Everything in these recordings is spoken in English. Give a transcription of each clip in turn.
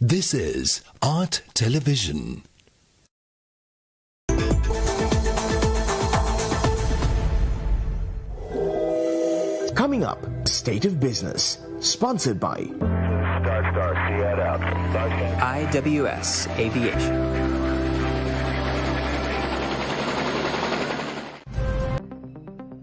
This is Art Television. Coming up, State of Business, sponsored by IWS Aviation.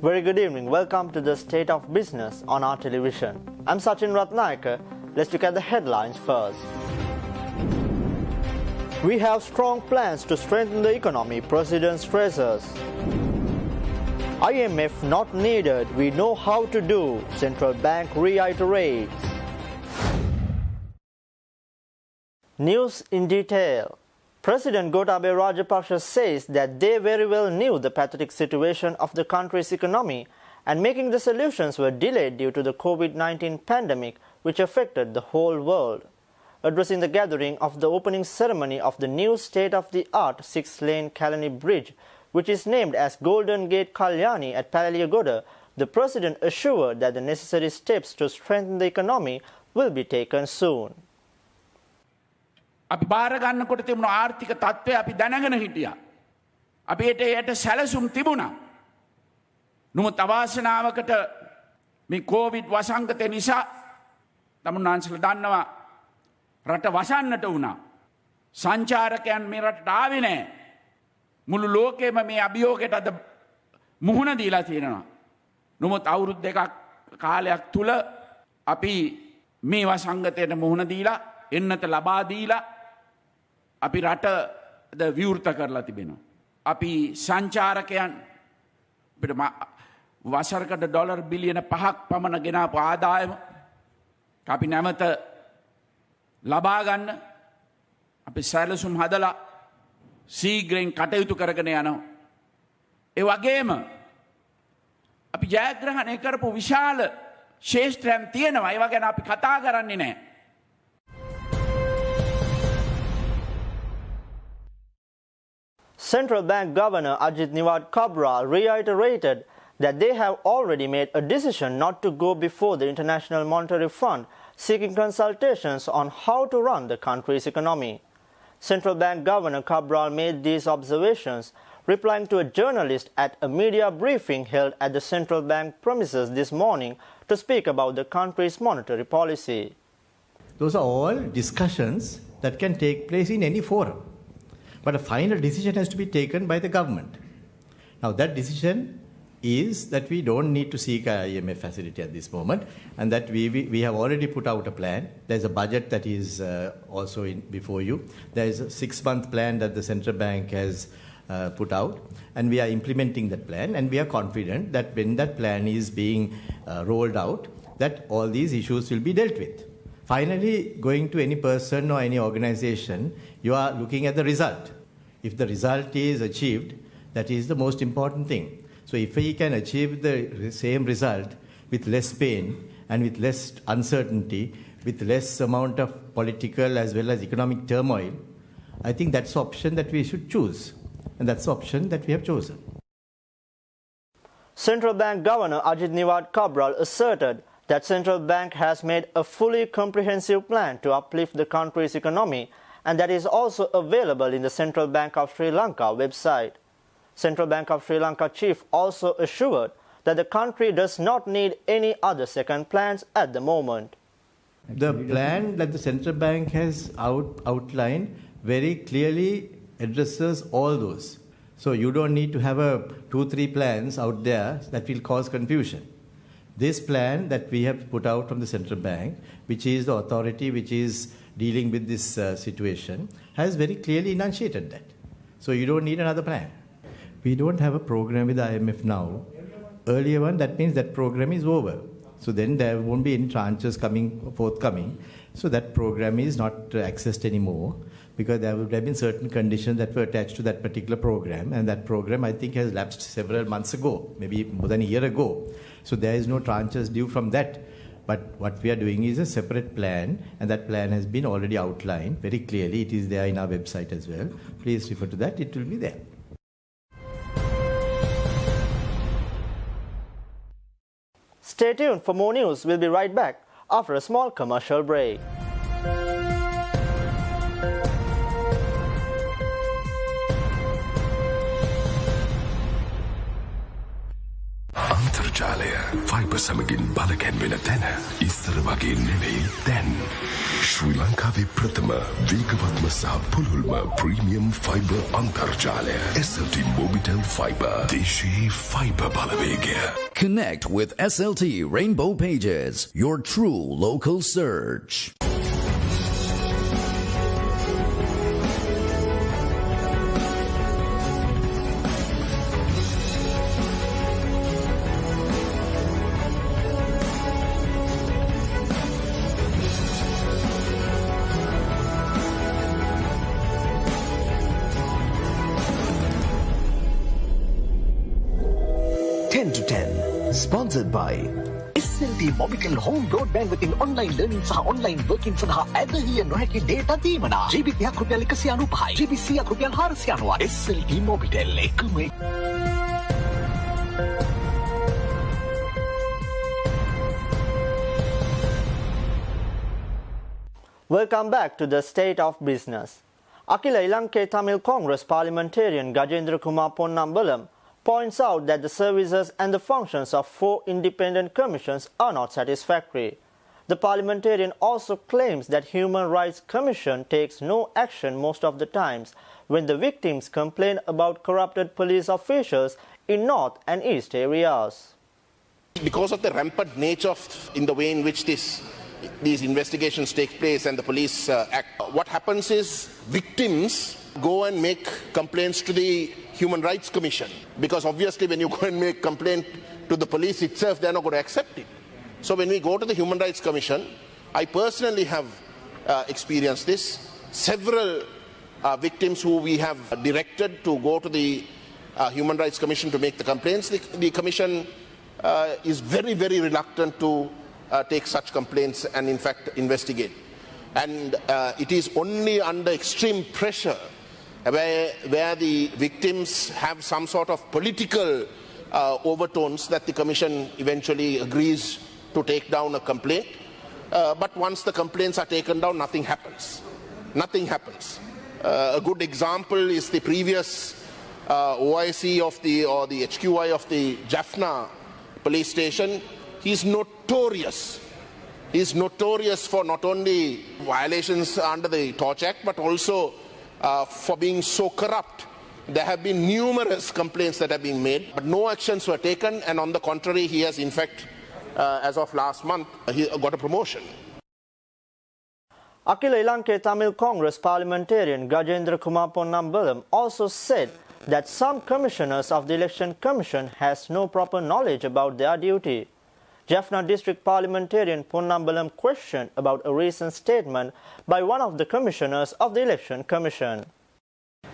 Very good evening. Welcome to the State of Business on our television. I'm Sachin Ratnayaka. Let's look at the headlines first. We have strong plans to strengthen the economy, President stresses. IMF not needed, we know how to do, Central Bank reiterates. News in detail. President Gotabaya Rajapaksa says that they very well knew the pathetic situation of the country's economy and making the solutions were delayed due to the COVID-19 pandemic which affected the whole world. Addressing the gathering of the opening ceremony of the new state-of-the-art 6-lane Kalani Bridge, which is named as Golden Gate Kalyani at Palaliyagoda, the President assured that the necessary steps to strengthen the economy will be taken soon. අපි බාර ගන්නකොට තිබුණු ආර්ථික තත්ත්වය අපි දැනගෙන හිටියා. අපිට ඒට සැලසුම් තිබුණා. නමුත් අවාසනාවකට මේ කොවිඩ් වසංගතය නිසා තමුන්නාන්සලා දන්නවා රට වසන්නට වුණා. සංචාරකයන් මේ රටට ආවේ නැහැ. මුළු ලෝකෙම මේ අභියෝගයට අද මුහුණ දීලා තියෙනවා. නමුත් අවුරුදු දෙකක් කාලයක් තුල අපි මේ වසංගතයට මුහුණ දීලා එන්නත ලබා දීලා අපි රට විවෘත කරලා තිබෙනවා. අපි සංචාරකයන් අපිට වසරකට ඩොලර් බිලියන 5ක් පමණ ගෙනාපු ආදායම අපි නැවත ලබා ගන්න අපි සැලසුම් හදලා සීග්‍රයෙන් කටයුතු කරගෙන යනවා. ඒ වගේම අපි ජයග්‍රහණය කරපු විශාල ශේෂ්ත්‍රයන් තියෙනවා. ඒවා ගැන අපි කතා කරන්නේ නැහැ. Central Bank Governor Ajit Niwad Kabral reiterated that they have already made a decision not to go before the International Monetary Fund seeking consultations on how to run the country's economy. Central Bank Governor Cabral made these observations, replying to a journalist at a media briefing held at the Central Bank premises this morning to speak about the country's monetary policy. Those are all discussions that can take place in any forum. But a final decision has to be taken by the government. Now that decision is that we don't need to seek an IMF facility at this moment, and that we have already put out a plan. There's a budget that is also before you. There is a 6-month plan that the central bank has put out, and we are implementing that plan, and we are confident that when that plan is being rolled out, that all these issues will be dealt with. Finally, going to any person or any organization, you are looking at the result. If the result is achieved, that is the most important thing. So if we can achieve the same result with less pain and with less uncertainty, with less amount of political as well as economic turmoil, I think that's the option that we should choose. And that's the option that we have chosen. Central Bank Governor Ajit Niwad Kabral asserted that Central Bank has made a fully comprehensive plan to uplift the country's economy, and that is also available in the Central Bank of Sri Lanka website. Central Bank of Sri Lanka chief also assured that the country does not need any other second plans at the moment. The plan that the Central Bank has outlined very clearly addresses all those. So you don't need to have 2-3 plans out there that will cause confusion. This plan that we have put out from the Central Bank, which is the authority which is dealing with this situation, has very clearly enunciated that. So you don't need another plan. We don't have a program with the IMF now. Earlier one, that means that program is over. So then there won't be any tranches forthcoming. So that program is not accessed anymore because there would have been certain conditions that were attached to that particular program. And that program, I think, has lapsed several months ago, maybe more than a year ago. So there is no tranches due from that. But what we are doing is a separate plan, and that plan has been already outlined very clearly. It is there in our website as well. Please refer to that. It will be there. Stay tuned for more news. We'll be right back after a small commercial break. අන්තර්ජාලය fibre සමගින් බලකැන්වෙන තැන ඉස්සර වගේ නෙවෙයි දැන්. ශ්‍රී ලංකාවේ ප්‍රථම වේගවත්ම සහ පුළුල්ම ප්‍රීමියම් ෆයිබර් අන්තර්ජාලය SLT Mobitel Fiber. දේශීය fibre Balawegaya. Connect with SLT Rainbow Pages, your true local search. Sponsored by SLT Mobitel Home Broadband within online learning සහ online working සඳහා ඇදහිය නොහැකි data දීමනා GBP රුපියල් 195 GBC රුපියල් 490 SLT Mobitel එකම. Welcome back to the State of Business. Akila Lanka Tamil Congress parliamentarian Gajendra Kumar Ponnambalam points out that the services and the functions of 4 independent commissions are not satisfactory. The parliamentarian also claims that Human Rights Commission takes no action most of the times when the victims complain about corrupted police officials in north and east areas. Because of the rampant nature in the way in which these investigations take place and the police act, what happens is victims go and make complaints to the Human Rights Commission, because obviously when you go and make complaint to the police itself, they're not going to accept it. So when we go to the Human Rights Commission, I personally have experienced this. Several victims who we have directed to go to the Human Rights Commission to make the complaints, the Commission is very, very reluctant to take such complaints and in fact investigate. And it is only under extreme pressure where the victims have some sort of political overtones that the Commission eventually agrees to take down a complaint. But once the complaints are taken down, nothing happens. Nothing happens. A good example is the previous OIC or the HQI of the Jaffna police station. He's notorious. He's notorious for not only violations under the Torch Act, but also for being so corrupt. There have been numerous complaints that have been made, but no actions were taken, and on the contrary, he has in fact, as of last month, he got a promotion. Akila Lanka Tamil Congress parliamentarian Gajendra Kumar Ponnambalam also said that some commissioners of the Election Commission has no proper knowledge about their duty. Jaffna District parliamentarian Ponnambalam questioned about a recent statement by one of the commissioners of the Election Commission.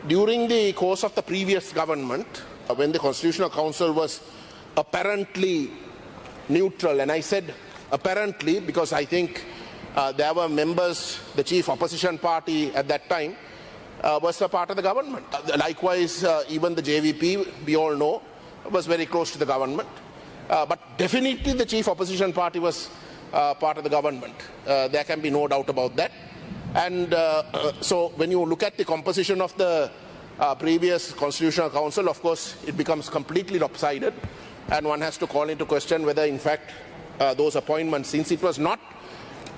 During the course of the previous government, when the Constitutional Council was apparently neutral, and I said apparently because I think there were members, the chief opposition party at that time was a part of the government. Likewise, even the JVP, we all know, was very close to the government. But definitely the chief opposition party was part of the government. There can be no doubt about that. And so when you look at the composition of the previous Constitutional Council, of course, it becomes completely lopsided. And one has to call into question whether, in fact, those appointments, since it was not,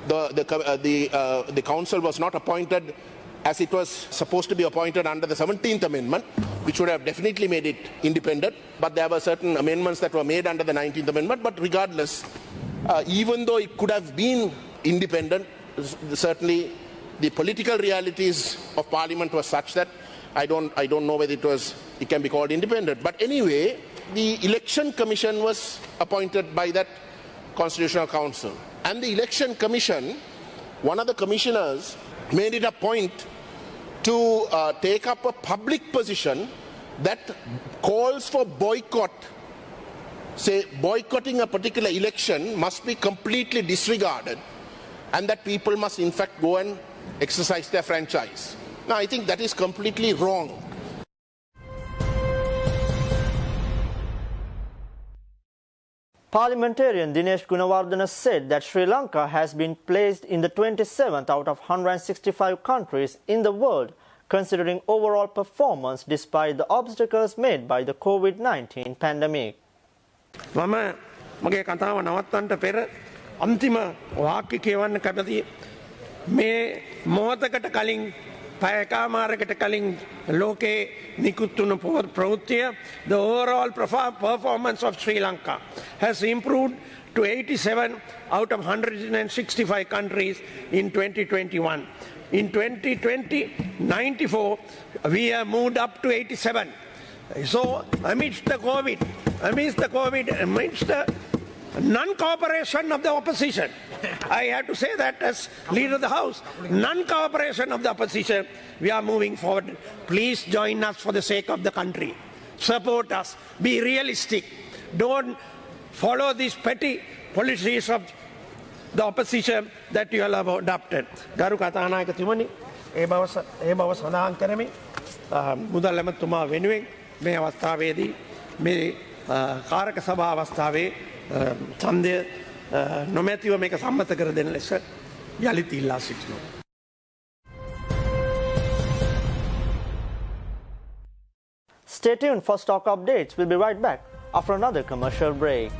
the council was not appointed as it was supposed to be appointed under the 17th Amendment, which would have definitely made it independent. But there were certain amendments that were made under the 19th Amendment. But regardless, even though it could have been independent, certainly the political realities of Parliament were such that I don't know whether it can be called independent. But anyway, the Election Commission was appointed by that Constitutional Council. And the Election Commission, one of the commissioners made it a point to take up a public position that calls for boycott. Say boycotting a particular election must be completely disregarded, and that people must in fact go and exercise their franchise. Now I think that is completely wrong. Parliamentarian Dinesh Gunawardena said that Sri Lanka has been placed in the 27th out of 165 countries in the world, considering overall performance despite the obstacles made by the COVID-19 pandemic. මම මගේ කතාව නවත්තන්නට පෙර අන්තිම වාක්‍ය කියවන්න කැමති මේ මොහොතකට කලින් පයකාමාරකට කලින් ලෝකේ නිකුත් වුණු ප්‍රවෘත්තිය the overall performance of Sri Lanka has improved to 87 out of 165 countries in 2021. In 2020, 94, we have moved up to 87. So amidst the COVID, amidst the non-cooperation of the opposition, I have to say that as leader of the House, non-cooperation of the opposition, we are moving forward. Please join us for the sake of the country. Support us. Be realistic. Don't follow these petty policies of the opposition that you all have adopted. Garu Katanaikatимani, ඒ බව සඳහන් කරමි. මුදල් ඇමතුමා වෙනුවෙන් මේ අවස්ථාවේදී මේ කාරක සභා අවස්ථාවේ ඡන්දය නොමැතිව මේක සම්මත කර දෙන ලෙස යලිත් ඉල්ලා සිටිනවා. Stay tuned for stock updates. We'll be right back after another commercial break.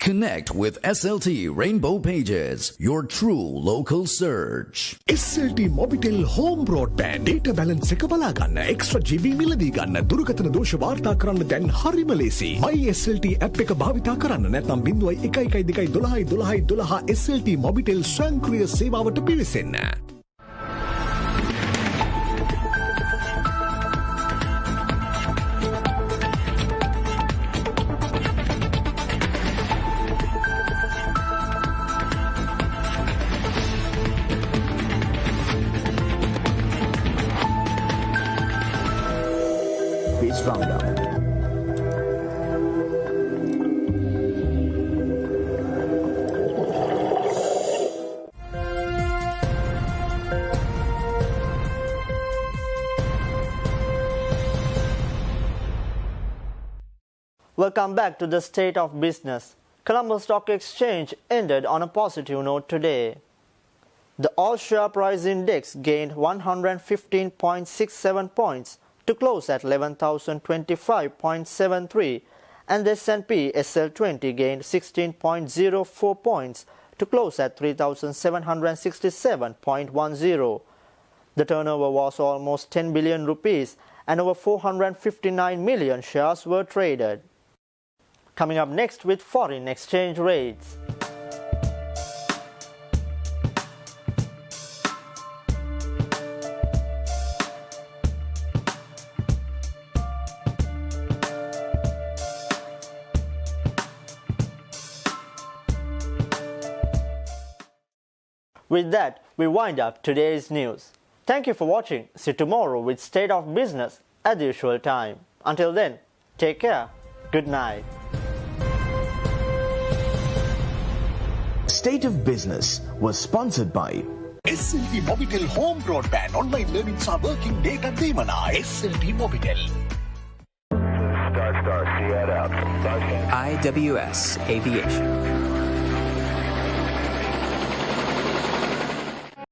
Connect with SLT Rainbow Pages, your true local search. SLT Mobitel Home Broadband data balance එක බලා ගන්න extra GB මිලදී ගන්න දුරකථන දෝෂ වාර්තා කරන්න දැන් හරිම ලේසි. My SLT app එක භාවිතා කරන්න නැත්නම් 01121212 SLT Mobitel ස්වයංක්‍රීය සේවාවට පිවිසෙන්න. Roundup. Welcome back to the State of Business. Colombo Stock Exchange ended on a positive note today. The All-Share Price Index gained 115.67 points to close at 11,025.73, and the S&P SL20 gained 16.04 points to close at 3,767.10. The turnover was almost 10 billion rupees and over 459 million shares were traded. Coming up next with foreign exchange rates. With that, we wind up today's news. Thank you for watching. See you tomorrow with State of Business at the usual time. Until then, take care. Good night. State of Business was sponsored by SLT Mobitel Home Broadband Online Learning සහ Working Data දීමනා SLT Mobitel. IWS Aviation.